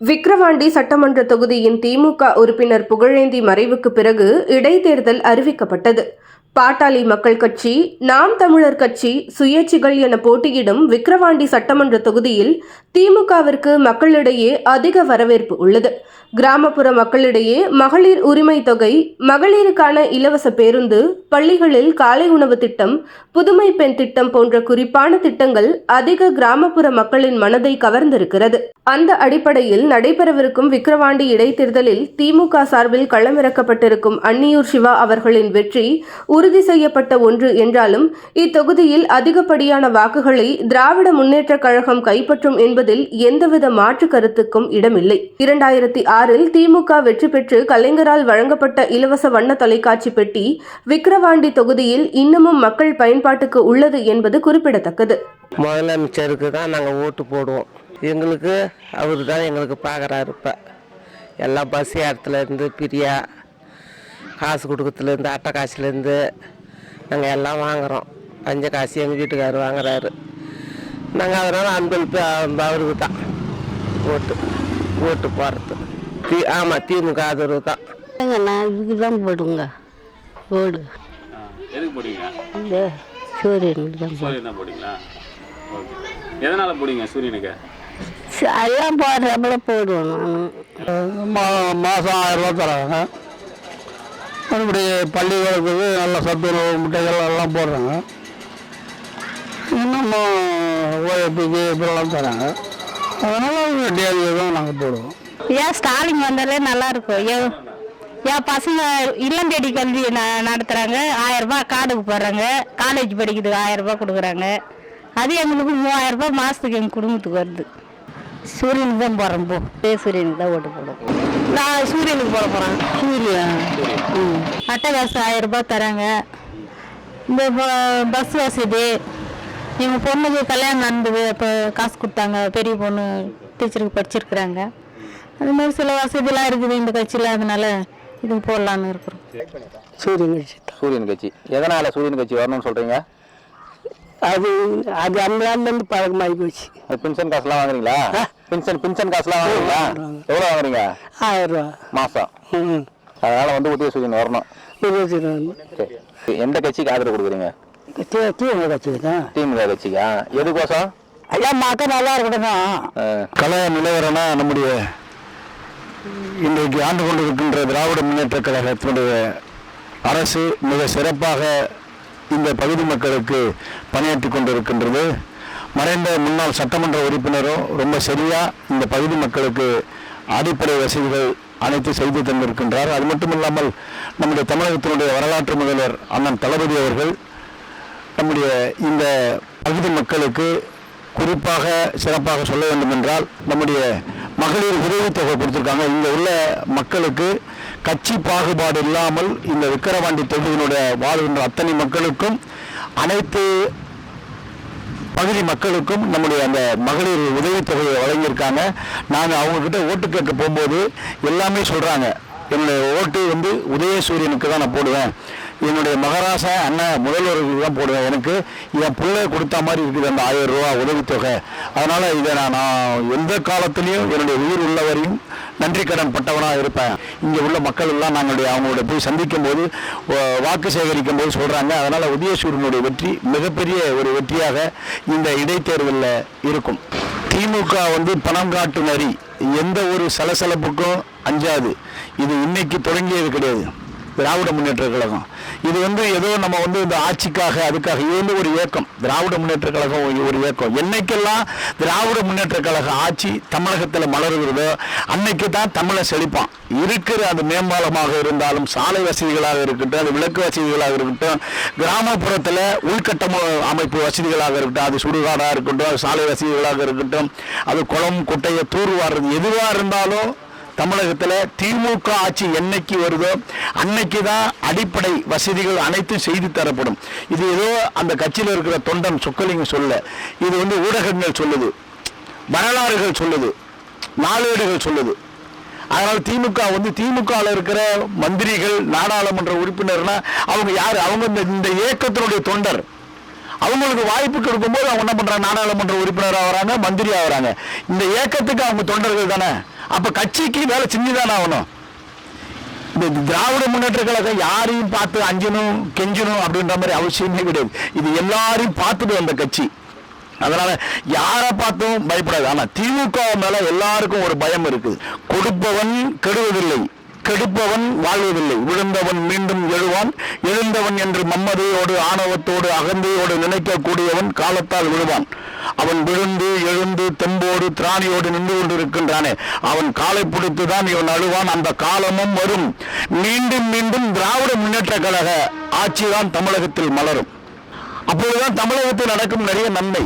விக்கிரவாண்டி சட்டமன்ற தொகுதியின் திமுக உறுப்பினர் புகழேந்தி மறைவுக்கு பிறகு இடைத்தேர்தல் அறிவிக்கப்பட்டது. பாட்டாளி மக்கள் கட்சி, நாம் தமிழர் கட்சி, சுயேட்சிகள் என போட்டியிடும் விக்கிரவாண்டி சட்டமன்ற தொகுதியில் திமுகவிற்கு மக்களிடையே அதிக வரவேற்பு உள்ளது. கிராமப்புற மக்களிடையே மகளிர் உரிமை தொகை, மகளிருக்கான இலவச பேருந்து, பள்ளிகளில் காலை உணவு திட்டம், புதுமை பெண் திட்டம் போன்ற குறிப்பான திட்டங்கள் அதிக கிராமப்புற மக்களின் மனதை கவர்ந்திருக்கிறது. அந்த அடிப்படையில் நடைபெறவிருக்கும் விக்கிரவாண்டி இடைத்தேர்தலில் திமுக சார்பில் களமிறக்கப்பட்டிருக்கும் அன்னியூர் சிவா அவர்களின் வெற்றி உறுதி செய்யப்பட்ட ஒன்று என்றாலும் இத்தொகுதியில் அதிகப்படியான வாக்குகளை திராவிட முன்னேற்றக் கழகம் கைப்பற்றும் என்பதில் எந்தவித மாற்று கருத்துக்கும் இடமில்லை. 2006இல் திமுக வெற்றி பெற்று கலைஞரால் வழங்கப்பட்ட இலவச வண்ண தொலைக்காட்சி பெட்டி விக்கிரவாண்டி தொகுதியில் இன்னமும் மக்கள் பயன்பாட்டுக்கு உள்ளது என்பது குறிப்பிடத்தக்கது. முதலமைச்சருக்கு தான் நாங்கள் ஓட்டு போடுவோம். எங்களுக்கு அவர் தான் எங்களுக்கு பார்க்குறாரு. இப்போ எல்லாம் பஸ் ஏறத்துலேருந்து பிரியா காசு கொடுக்கறதுலேருந்து அட்டை காசுலேருந்து நாங்கள் எல்லாம் வாங்குகிறோம். பஞ்ச காசு எங்கள் வீட்டுக்காரர் வாங்குறாரு. நாங்கள் அதனால் அன்பளிப்பு அவருக்கு தான் ஓட்டு போடுறது. ஆமாம், திமுக ஆதரவு தான். நான் இதுக்கு தான் போடுங்க. ஓடு எதுக்கு போடுவீங்க? இந்த சூரியனுக்கு தான் போடுவீங்களா? ஓகே. எதனால் போடுவீங்க சூரியனுக்கு? எல்லாம் போடுறப்பல போடுவோம். மாதம் 1000 ரூபா தராங்க. மறுபடி பள்ளிகளுக்கு நல்ல சத்துணவு முட்டைகள் எல்லாம் போடுறாங்க. இன்னும் ஓஎப்பிக்கு இப்படிலாம் தராங்க. அதனால் டேலியை தான் நாங்கள் போடுவோம். ஏன் ஸ்டாலின் வந்தாலே நல்லா இருக்கும். என் பசங்க இல்லம் தேடி கல்வி நடத்துகிறாங்க. 1000 ரூபாய் கார்டுக்கு போடுறாங்க. காலேஜ் படிக்கிறதுக்கு 1000 ரூபாய் கொடுக்குறாங்க. அது எங்களுக்கு 3000 ரூபாய் மாதத்துக்கு எங்கள் குடும்பத்துக்கு வருது. சூரியனுக்கு தான் போடுறோம். சூரியனுக்கு தான் ஓட்டு போடுவோம். நான் சூரியனுக்கு போட போகிறேன். சூரியன் அட்டை காசு 1000 ரூபாய் தராங்க. இந்த பஸ் வசதி, எங்கள் பொண்ணுக்கு கல்யாணம் நடந்தது, இப்போ காசு கொடுத்தாங்க. பெரிய பொண்ணு டீச்சருக்கு படிச்சிருக்கிறாங்க. அது மாதிரி சில வசதிலாம் இருக்குது இந்த கட்சியில். அதனால இதுக்கு போடலான்னு இருக்கிறோம். சூரியன் கட்சி எதனால் சூரியன் கட்சி வரணும்னு சொல்கிறீங்க? அது அந்த நாள்லேருந்து பழக்கமாகி போச்சு. பென்ஷன் காசுலாம் வாங்குறீங்களா? பென்ஷன் காசுலாம் வாங்குறீங்களா? எவ்வளோ வாங்குறீங்க? 1000 ரூபா மாதம். அதனால் வந்து உதயசூரியன் வரணும். எந்த கட்சிக்கு ஆதரவு கொடுக்குறீங்க? திமுக கட்சிக்கு தான். திமுக கட்சிக்கா? எதுக்கோசம்? ஐயா, மக்கள் நல்லா இருக்கணும். கலை நிலவரம்னா நம்முடைய இன்றைக்கு ஆண்டு கொண்டிருக்கின்ற திராவிட முன்னேற்ற கழகத்தினுடைய அரசு மிக சிறப்பாக இந்த பகுதி மக்களுக்கு பணியாற்றி கொண்டிருக்கின்றது. மறைந்த முன்னாள் சட்டமன்ற உறுப்பினரும் ரொம்ப சரியாக இந்த பகுதி மக்களுக்கு அடிப்படை வசதிகள் அனைத்து செய்து தந்திருக்கின்றார். அது மட்டும் இல்லாமல் நம்முடைய தமிழகத்தினுடைய வரலாற்று முதல்வர் அண்ணன் தளபதி அவர்கள் நம்முடைய இந்த பகுதி மக்களுக்கு குறிப்பாக சிறப்பாக சொல்ல வேண்டும் என்றால் நம்முடைய மகளிர் உதவித்தொகை கொடுத்துருக்காங்க. இங்கே உள்ள மக்களுக்கு கட்சி பாகுபாடு இல்லாமல் இந்த விக்கிரவாண்டி தொகுதியினுடைய வாழ்கின்ற அத்தனை மக்களுக்கும், அனைத்து பகுதி மக்களுக்கும் நம்முடைய அந்த மகளிர் உதவித்தொகையை வழங்கியிருக்காங்க. நான் அவங்கக்கிட்ட ஓட்டு கேட்க போகும்போது எல்லாமே சொல்கிறாங்க, என்னுடைய ஓட்டு வந்து உதயசூரியனுக்கு தான் நான் போடுவேன், என்னுடைய மகாராசா அண்ணன் முதல்வருக்கு தான் போடுவேன், எனக்கு என் பிள்ளை கொடுத்த மாதிரி இருக்குது அந்த 1000 ரூபா உதவித்தொகை. அதனால் இதை நான் எந்த காலத்துலேயும் என்னுடைய உயிர் உள்ளவரையும் நன்றி கடன் பட்டவனாக இருப்பேன். இங்கே உள்ள மக்கள் எல்லாம் அவங்களோட போய் சந்திக்கும் போது, வாக்கு சேகரிக்கும் போது சொல்கிறாங்க. அதனால் உதயசூரியனுடைய வெற்றி மிகப்பெரிய ஒரு வெற்றியாக இந்த இடைத்தேர்தலில் இருக்கும். திமுக வந்து பணம் காட்டு நரி, எந்த ஒரு சலசலப்புக்கும் அஞ்சாது. இது இன்னைக்கு தொடங்கியது கிடையாது திராவிட முன்னேற்ற கழகம். இது வந்து ஏதோ நம்ம வந்து இந்த ஆட்சிக்காக அதுக்காக இது வந்து ஒரு இயக்கம். திராவிட முன்னேற்ற கழகம் ஒரு இயக்கம். என்னைக்கெல்லாம் திராவிட முன்னேற்ற கழக ஆட்சி தமிழகத்தில் மலருகிறதோ அன்னைக்கு தான் தமிழை செழிப்பான். இருக்கிற அது மேம்பாலமாக இருந்தாலும், சாலை வசதிகளாக இருக்கட்டும், அது விளக்கு வசதிகளாக இருக்கட்டும், கிராமப்புறத்தில் உள்கட்டம அமைப்பு வசதிகளாக இருக்கட்டும், அது சுடுகாடாக இருக்கட்டும், அது சாலை வசதிகளாக இருக்கட்டும், அது குளம் குட்டையை தூர்வாடுறது எதுவாக இருந்தாலும் தமிழகத்தில் திமுக ஆட்சி என்னைக்கு வருதோ அன்னைக்கு தான் அடிப்படை வசதிகள் அனைத்தும் செய்து தரப்படும். இது ஏதோ அந்த கட்சியில் இருக்கிற தொண்டன் சொக்கலிங்க சொல்ல, இது வந்து ஊடகங்கள் சொல்லுது, வரலாறுகள் சொல்லுது, நாளேடுகள் சொல்லுது. அதனால் திமுக வந்து திமுகவில் இருக்கிற மந்திரிகள், நாடாளுமன்ற உறுப்பினர்னா அவங்க யார்? அவங்க இந்த இயக்கத்தினுடைய தொண்டர். அவங்களுக்கு வாய்ப்பு கொடுக்கும்போது அவங்க என்ன பண்ணுறாங்க? நாடாளுமன்ற உறுப்பினர் ஆகிறாங்க, மந்திரி ஆகிறாங்க. இந்த இயக்கத்துக்கு அவங்க தொண்டர்கள் தானே. அப்ப கட்சிக்கு வேலை செஞ்சுதானே ஆகணும். இந்த திராவிட முன்னேற்ற கழகம் யாரையும் பார்த்து அஞ்சனும் கெஞ்சனும் அப்படின்ற மாதிரி அவசியமே கிடையாது. இது எல்லாரையும் பார்த்துட்டு வந்த கட்சி. அதனால யாரை பார்த்தும் பயப்படாது. ஆனா திமுக மேல எல்லாருக்கும் ஒரு பயம் இருக்குது. கொடுப்பவன் கெடுவதில்லை, கெடுப்பவன் வாழ்வதில்லை. விழுந்தவன் மீண்டும் எழுவான். எழுந்தவன் என்று மம்மதையோடு ஆணவத்தோடு அகந்தையோடு நினைக்கக்கூடியவன் காலத்தால் விழுவான். அவன் விழுந்து எழுந்து தெம்போடு திராணியோடு நின்று கொண்டிருக்கின்றானே, அவன் காலை பிடித்துதான் இவன் அழுவான். அந்த காலமும் வரும். மீண்டும் மீண்டும் திராவிட முன்னேற்ற கழக ஆட்சிதான் தமிழகத்தில் மலரும். அப்பொழுதுதான் தமிழகத்தில் நடக்கும் நிறைய நன்மை.